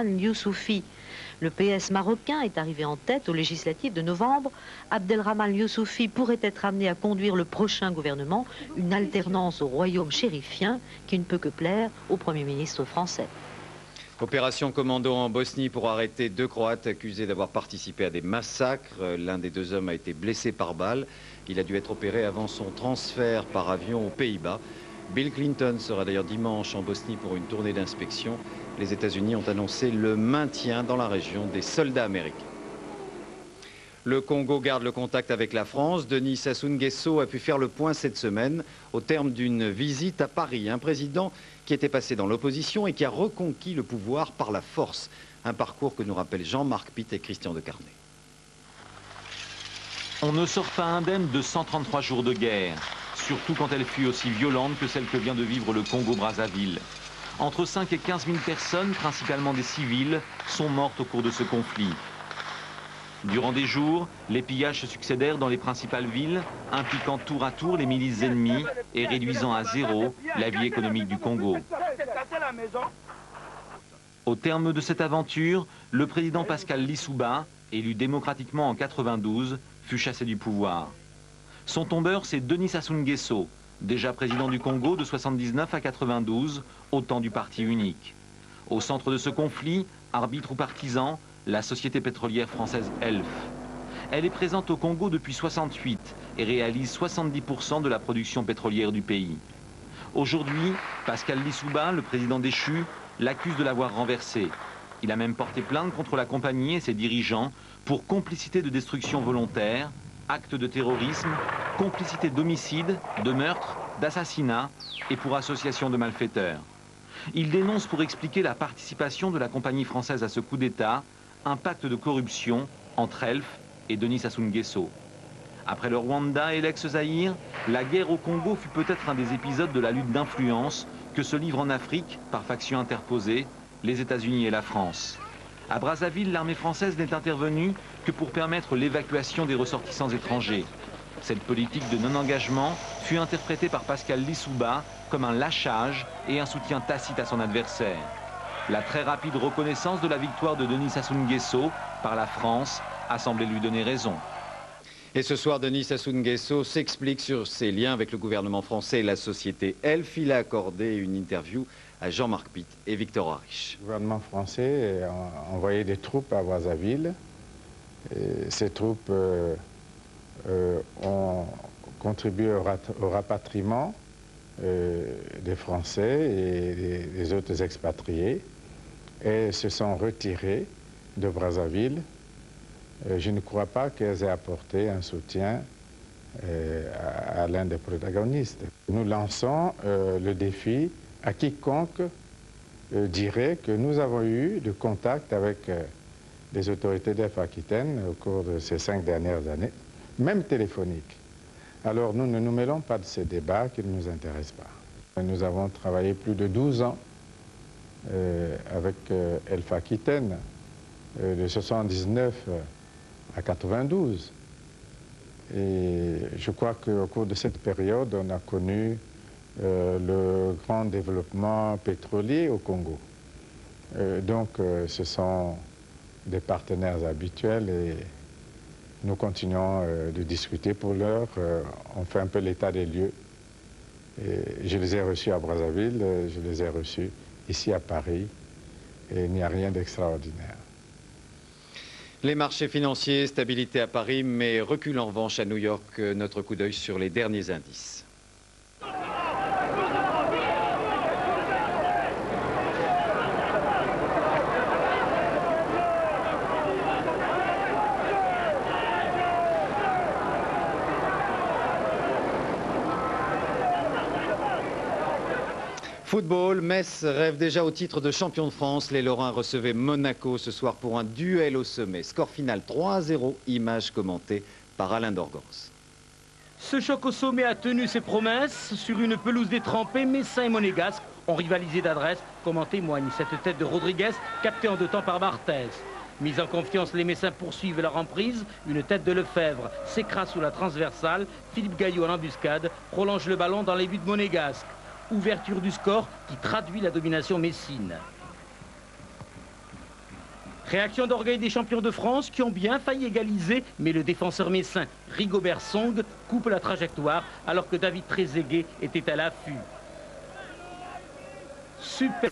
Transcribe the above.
Youssoufi. Le PS marocain est arrivé en tête aux législatives de novembre. Abdelrahman Youssoufi pourrait être amené à conduire le prochain gouvernement, une alternance au royaume chérifien qui ne peut que plaire au Premier ministre français. Opération commando en Bosnie pour arrêter 2 Croates accusés d'avoir participé à des massacres. L'un des 2 hommes a été blessé par balle. Il a dû être opéré avant son transfert par avion aux Pays-Bas. Bill Clinton sera d'ailleurs dimanche en Bosnie pour une tournée d'inspection. Les États-Unis ont annoncé le maintien dans la région des soldats américains. Le Congo garde le contact avec la France. Denis Sassou Nguesso a pu faire le point cette semaine au terme d'une visite à Paris. Un président qui était passé dans l'opposition et qui a reconquis le pouvoir par la force. Un parcours que nous rappellent Jean-Marc Pitt et Christian Decarnay. On ne sort pas indemne de 133 jours de guerre, surtout quand elle fut aussi violente que celle que vient de vivre le Congo-Brazzaville. Entre 5 et 15 000 personnes, principalement des civils, sont mortes au cours de ce conflit. Durant des jours, les pillages se succédèrent dans les principales villes, impliquant tour à tour les milices ennemies et réduisant à zéro la vie économique du Congo. Au terme de cette aventure, le président Pascal Lissouba, élu démocratiquement en 92, fut chassé du pouvoir. Son tombeur, c'est Denis Sassou Nguesso, déjà président du Congo de 79 à 92, au temps du parti unique. Au centre de ce conflit, arbitre ou partisan, la société pétrolière française Elf. Elle est présente au Congo depuis 68 et réalise 70% de la production pétrolière du pays. Aujourd'hui, Pascal Lissouba, le président déchu, l'accuse de l'avoir renversé. Il a même porté plainte contre la compagnie et ses dirigeants pour complicité de destruction volontaire, acte de terrorisme, complicité d'homicide, de meurtre, d'assassinat et pour association de malfaiteurs. Il dénonce pour expliquer la participation de la compagnie française à ce coup d'État, un pacte de corruption entre Elf et Denis Sassou Nguesso. Après le Rwanda et l'ex-Zaïre, la guerre au Congo fut peut-être un des épisodes de la lutte d'influence que se livrent en Afrique, par factions interposées, les États-Unis et la France. À Brazzaville, l'armée française n'est intervenue que pour permettre l'évacuation des ressortissants étrangers. Cette politique de non-engagement fut interprétée par Pascal Lissouba comme un lâchage et un soutien tacite à son adversaire. La très rapide reconnaissance de la victoire de Denis Sassou Nguesso par la France a semblé lui donner raison. Et ce soir, Denis Sassou Nguesso s'explique sur ses liens avec le gouvernement français et la société Elf. Il a accordé une interview à Jean-Marc Pitt et Victor Arish. Le gouvernement français a envoyé des troupes à Brazzaville. Et ces troupes ont contribué au rapatriement des Français et des autres expatriés et se sont retirées de Brazzaville. Je ne crois pas qu'elles aient apporté un soutien à l'un des protagonistes. Nous lançons le défi à quiconque dirait que nous avons eu de contact avec les autorités d'Elf-Aquitaine au cours de ces 5 dernières années, même téléphoniques. Alors nous ne nous mêlons pas de ces débats qui ne nous intéressent pas. Nous avons travaillé plus de 12 ans avec Elf-Aquitaine, de 79 à 92. Et je crois qu'au cours de cette période, on a connu le grand développement pétrolier au Congo. Donc ce sont des partenaires habituels et nous continuons de discuter. Pour l'heure, on fait un peu l'état des lieux. Et je les ai reçus à Brazzaville, je les ai reçus ici à Paris et il n'y a rien d'extraordinaire. Les marchés financiers, stabilité à Paris, mais recul en revanche à New York. Notre coup d'œil sur les derniers indices. Football, Metz rêve déjà au titre de champion de France. Les Lorrains recevaient Monaco ce soir pour un duel au sommet. Score final 3-0, image commentée par Alain Dorgans. Ce choc au sommet a tenu ses promesses. Sur une pelouse détrempée, Messin et Monégasque ont rivalisé d'adresse, comme en témoigne cette tête de Rodriguez captée en 2 temps par Barthez. Mis en confiance, les Messins poursuivent leur emprise. Une tête de Lefebvre s'écrase sous la transversale. Philippe Gaillot en embuscade prolonge le ballon dans les buts de Monégasque. Ouverture du score qui traduit la domination messine. Réaction d'orgueil des champions de France qui ont bien failli égaliser, mais le défenseur messin Rigobert Song coupe la trajectoire alors que David Trezeguet était à l'affût. Super.